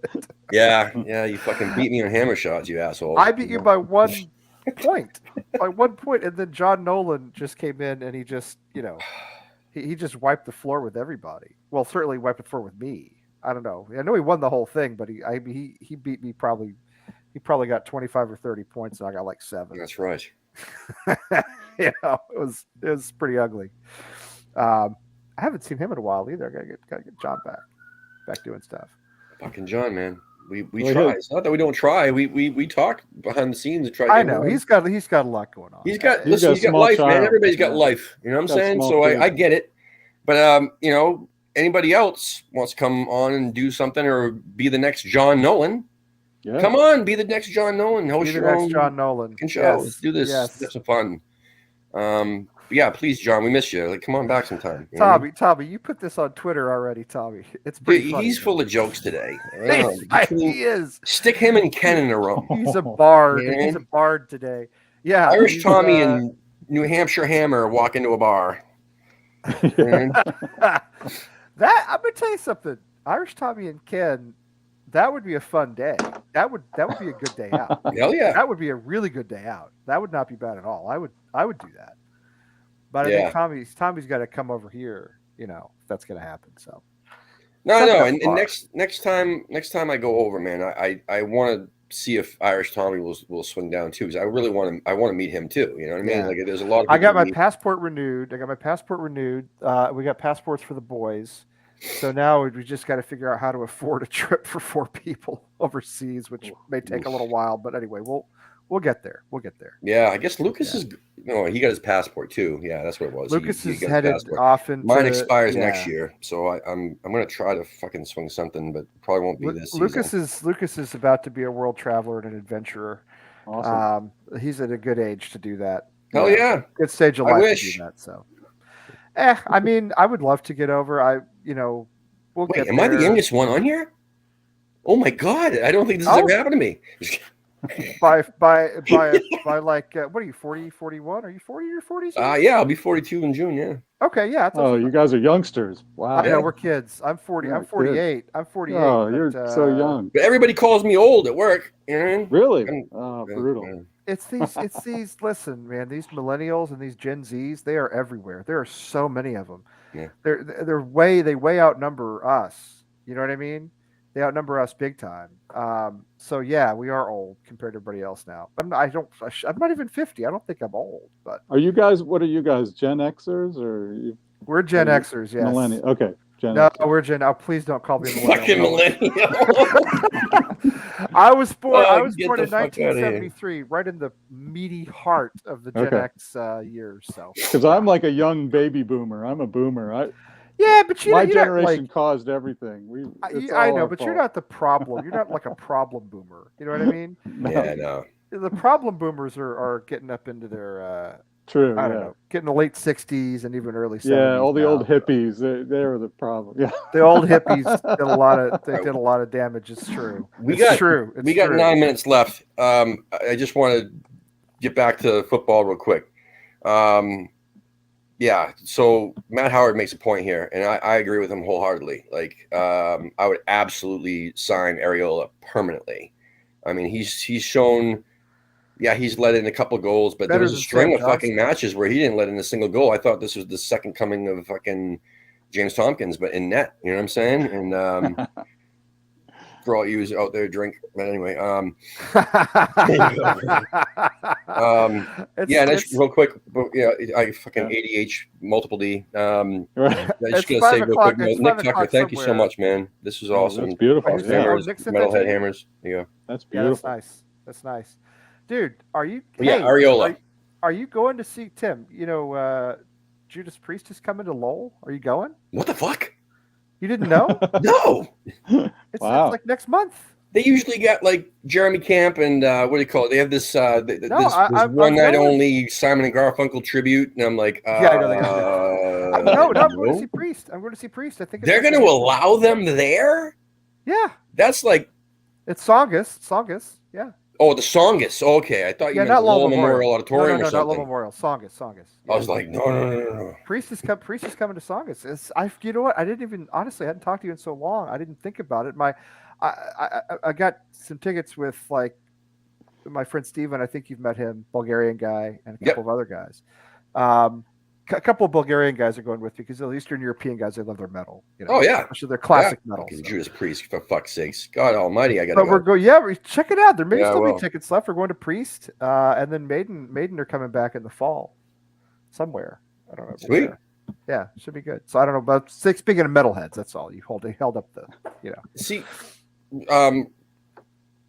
Yeah. You fucking beat me on hammer shots, you asshole. I beat you by 1 point. By 1 point, and then John Nolan just came in and he just, he just wiped the floor with everybody. Well, certainly wiped the floor with me. I don't know. I know he won the whole thing, but he beat me probably. He probably got 25 or 30 points, and I got like 7. That's right. It was pretty ugly. I haven't seen him in a while either. Gotta get John back doing stuff. Fucking John, man. We try. It's not that we don't try. We talk behind the scenes and try. I know he's got a lot going on. He's got life, man. Everybody's got life. You know what I'm saying? So I get it. But anybody else wants to come on and do something or be the next John Nolan, come on, be the next John Nolan. Host your own John Nolan show. Yes. Let's do this. Yes. Have some fun. Yeah, please, John, we miss you. Like, come on back sometime. Tommy, you put this on Twitter already, Tommy. It's pretty funny. He's full of jokes today. He is. Stick him and Ken in a room. He's a bard. He's a bard today. Yeah. Irish Tommy and New Hampshire Hammer walk into a bar. That I'm gonna tell you something. Irish Tommy and Ken, that would be a fun day. That would be a good day out. Hell yeah. That would be a really good day out. That would not be bad at all. I would do that. But I think Tommy's got to come over here, if that's gonna happen. So no. And next time I go over, man, I want to see if Irish Tommy will swing down too, because I really want to meet him too. You know what I mean? Yeah. Like there's a lot of. I got my passport renewed. We got passports for the boys. So now we just got to figure out how to afford a trip for 4 people overseas, which may take a little while. But anyway, We'll get there. We'll get there. Yeah, I guess Lucas is. No, he got his passport too. Yeah, that's what it was. Lucas is got his headed passport. off into. Mine expires next year, so I'm gonna try to fucking swing something, but probably won't be this season. Lucas is about to be a world traveler and an adventurer. Awesome. He's at a good age to do that. Hell yeah, good stage of life to do that. So, I mean, I would love to get over. We'll Wait, get am there. I the youngest one on here? Oh my god, I don't think this has ever happened to me. by like what are you 40, 41? Are you 40 or 40? Yeah, I'll be 42 in June. Yeah. Okay, yeah. You guys are youngsters. Wow. Yeah, we're kids. I'm 40. I'm 48. I'm 48. Oh, you're so young. But everybody calls me old at work. Really? Brutal. It's these. Listen, man. These millennials and these Gen Zs, they are everywhere. There are so many of them. Yeah. They way outnumber us. You know what I mean? They outnumber us big time. So yeah, we are old compared to everybody else now. I'm not even 50. I don't think I'm old. But what are you guys? Gen Xers or? We're Gen Xers. Yes. Millennial. Okay. Xers. We're Gen. Oh, please don't call me millennial. Fucking millennial. I was born in 1973, right in the meaty heart of the Gen X years. So. Because I'm like a young baby boomer. I'm a boomer. Yeah, but my generation caused everything. I know, but you're not the problem. You're not like a problem boomer. You know what I mean? Yeah, no. The problem boomers are getting up into their true. I don't know, getting the late 60s and even early 70s. Yeah, all the old hippies. They were the problem. Yeah, the old hippies did a lot of damage. It's true. We got 9 minutes left. I just want to get back to football real quick. Yeah, so Matt Howard makes a point here, and I agree with him wholeheartedly. Like, I would absolutely sign Areola permanently. I mean, he's shown, he's let in a couple goals, but there was a string of fucking matches where he didn't let in a single goal. I thought this was the second coming of fucking James Tompkins, but in net, you know what I'm saying? And for all you out there drink, but anyway, that's real quick. I fucking ADH multiple D. I just gonna say real quick, Nick Tucker, thank you so much, man. This was awesome. That's beautiful. Hammers, Metalhead Hammers. There you go. That's beautiful. Yeah, that's nice. Dude, are you? Areola. Are you going to see Tim? Judas Priest is coming to Lowell. Are you going? What the fuck? You didn't know? No. It's like next month. They usually got like Jeremy Camp and what do you call it? They have this this one night only Simon and Garfunkel tribute, and I'm like, I know they got no, I'm going to see Priest. I'm going to see Priest. I think they're going to allow them there. Yeah, that's like it's Songus. Yeah. Oh, the Songus. Okay, I thought you meant not Lowell Memorial Auditorium or something. Not Lowell Memorial. Songus. I was like, no. Priest is coming to Songus. You know what? I hadn't talked to you in so long. I didn't think about it. I got some tickets with like my friend Steven. I think you've met him, Bulgarian guy, and a couple of other guys. A couple of Bulgarian guys are going with me because the Eastern European guys, they love their metal. Oh yeah, especially their classic metal. Judas Priest, for fuck's sakes, God Almighty, I got. But we're going. Yeah, check it out. There may still be tickets left. We're going to Priest, and then Maiden are coming back in the fall, somewhere. I don't know. Sweet. Yeah, should be good. So I don't know about speaking of metalheads. That's all. They held up the. See,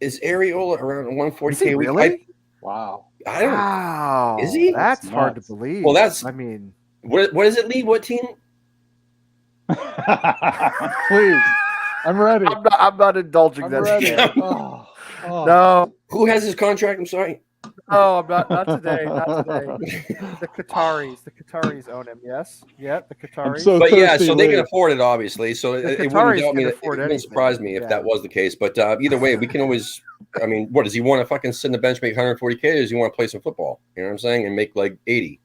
is Areola around 140K? Really? Wow. I don't. Wow. Is he? That's hard to believe. Well, that's. I mean, what does it lead? What team? Please, I'm ready. I'm not indulging that. No. Who has his contract? I'm sorry. Oh, I'm not today. Not today. The Qataris own him. Yes. Yeah, the Qataris. So they can afford it, obviously. So it wouldn't surprise me if that was the case. But either way, we can always. I mean, what does he want to fucking sit in the bench, make 140K, or does he want to play some football? You know what I'm saying, and make like 80.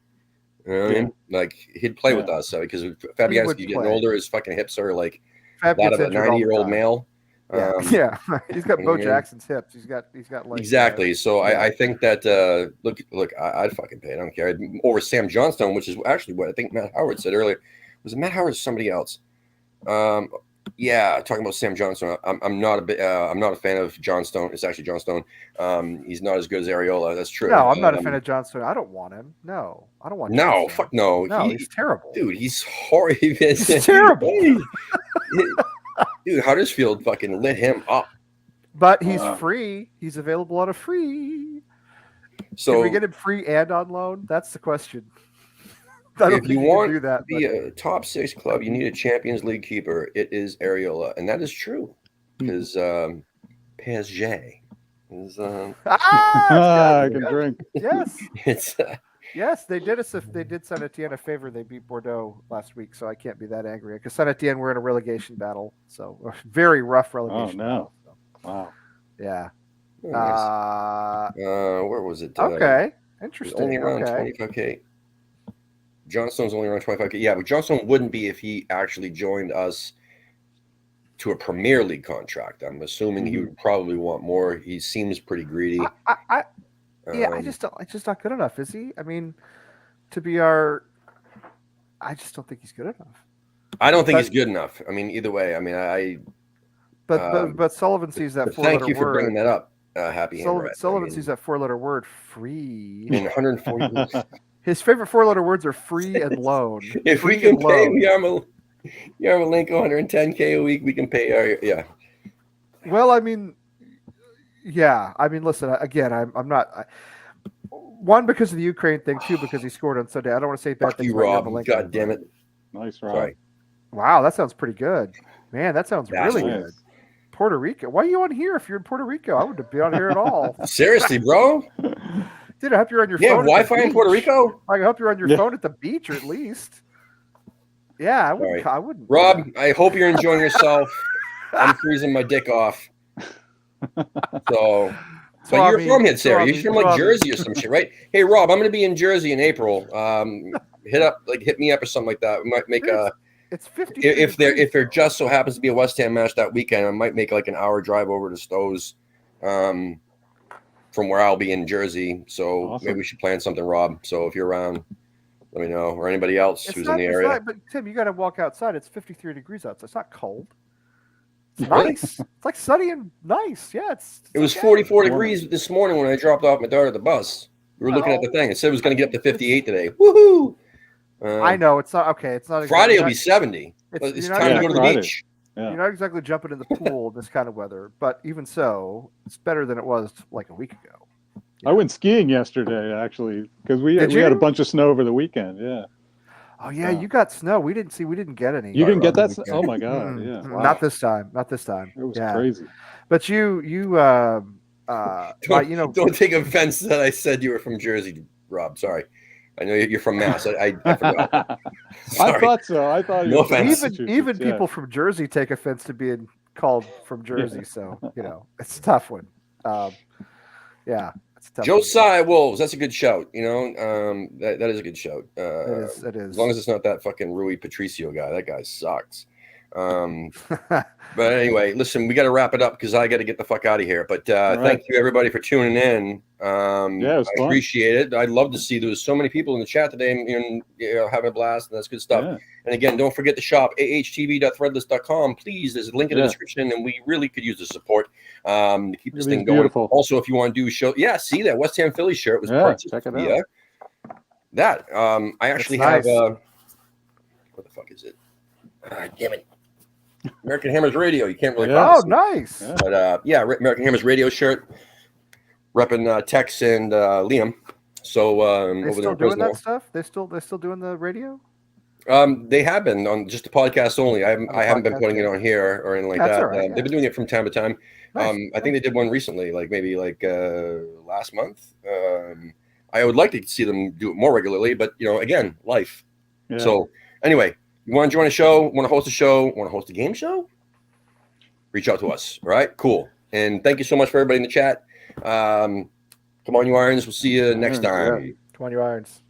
You know what I mean? Like he'd play with us because Fabianski's getting older. His fucking hips are like that of a 90-year-old male. Yeah, he's got Bo Jackson's hips. He's got like exactly. So I think that look, I'd fucking pay. I don't care. Over Sam Johnstone, which is actually what I think Matt Howard said earlier. Was it Matt Howard or somebody else? Yeah, talking about Sam Johnstone. I'm not a fan of Johnstone. It's actually Johnstone. He's not as good as Areola. That's true. No, I'm not a fan of Johnstone. I don't want him. No, I don't want. No, fuck no. He's terrible, dude. He's horrible. He's terrible. Dude, Huddersfield fucking lit him up. But he's free. He's available on a free. So can we get him free and on loan? That's the question. If you want to be a top 6 club, you need a Champions League keeper. It is Areola, and that is true because PSG is. I can drink. Yes, it's. Yes, they did us. They did Saint Etienne a favor. They beat Bordeaux last week, so I can't be that angry because Saint Etienne were in a relegation battle, so very rough relegation. Oh no! Battle, so. Wow. Yeah. Nice. Where was it? Okay. Interesting. Only around 25K. Johnstone's only around 25K. Yeah, but Johnstone wouldn't be if he actually joined us to a Premier League contract. I'm assuming he would probably want more. He seems pretty greedy. He's just not good enough, is he? I mean, to be our, I just don't think he's good enough. I don't think he's good enough. I mean, either way. I mean, But Sullivan sees that 4-letter word. Thank you for bringing that up. Happy Sullivan sees that 4-letter word, free. I mean, 140. His favorite 4-letter words are free and loan. If we can pay Yarmolenko 110K a week, we can pay our Well, I mean, yeah. I mean, listen. Again, I'm not. One, because of the Ukraine thing. Two, because he scored on Sunday. I don't want to say bad things about Yarmolenko. God damn it! Nice, Rob. Sorry. Wow, that sounds pretty good, man. That sounds really nice. good. Puerto Rico. Why are you on here if you're in Puerto Rico? I wouldn't be on here at all. Seriously, bro. Dude, I hope you're on your phone. Yeah, Wi-Fi in Puerto Rico. I hope you're on your phone at the beach, or at least. Yeah, I wouldn't. Right. I wouldn't. Rob, I hope you're enjoying yourself. I'm freezing my dick off. So, but you're from here, Sarah. You're from like Jersey or some shit, right? Hey, Rob, I'm going to be in Jersey in April. Hit me up or something like that. We might make It's 50. If there just so happens to be a West Ham match that weekend, I might make like an hour drive over to Stowe's, from where I'll be in Jersey. So maybe we should plan something, Rob. So if you're around, let me know, or anybody else who's in the area. But Tim, you got to walk outside. It's 53 degrees outside. It's not cold. It's nice. It's like sunny and nice. Yeah, it was 44 degrees this morning when I dropped off my daughter at the bus. We were looking at the thing. It said it was going to get up to 58 today. Woohoo! I know it's not okay. It's not. Friday will be 70. It's time to go to the beach. Yeah. You're not exactly jumping in the pool this kind of weather, but even so, it's better than it was like a week ago. I went skiing yesterday, actually, because we had a bunch of snow over the weekend. Yeah. Oh yeah, you got snow. We didn't get any. You didn't get that? Oh my god! Yeah. Wow. Not this time. It was crazy. But don't take offense that I said you were from Jersey, Rob. Sorry. I know you're from Mass. I forgot. I thought so. I thought no offense. Even people from Jersey take offense to being called from Jersey. Yeah. So it's a tough one. Yeah, it's a tough Josiah Wolves. That's a good shout. That is a good shout. It is. As long as it's not that fucking Rui Patricio guy. That guy sucks. But anyway, listen, we got to wrap it up because I got to get the fuck out of here. But thank you everybody for tuning in. It was fun. Appreciate it. I'd love to see there was so many people in the chat today and having a blast, and that's good stuff. Yeah. And again, don't forget to shop ahtv.threadless.com. Please, there's a link in the description, and we really could use the support to keep this thing going. Beautiful. Also, if you want to do a show, see that West Ham Philly shirt was purchased. Check it out. That I actually have. What the fuck is it? Damn it. American Hammers Radio. You can't really. Oh, nice. Yeah. But American Hammers Radio shirt, repping Tex and Liam. So they still doing that stuff? They're still doing the radio. They have been on just the podcast only. I haven't been putting it on here or anything like that. Right, They've been doing it from time to time. Nice. I think they did one recently, maybe last month. I would like to see them do it more regularly, but again, life. Yeah. So anyway. You want to join a show, want to host a show, want to host a game show? Reach out to us. All right, cool. And thank you so much for everybody in the chat. Come on, you Irons. We'll see you next time. Come on, you Irons.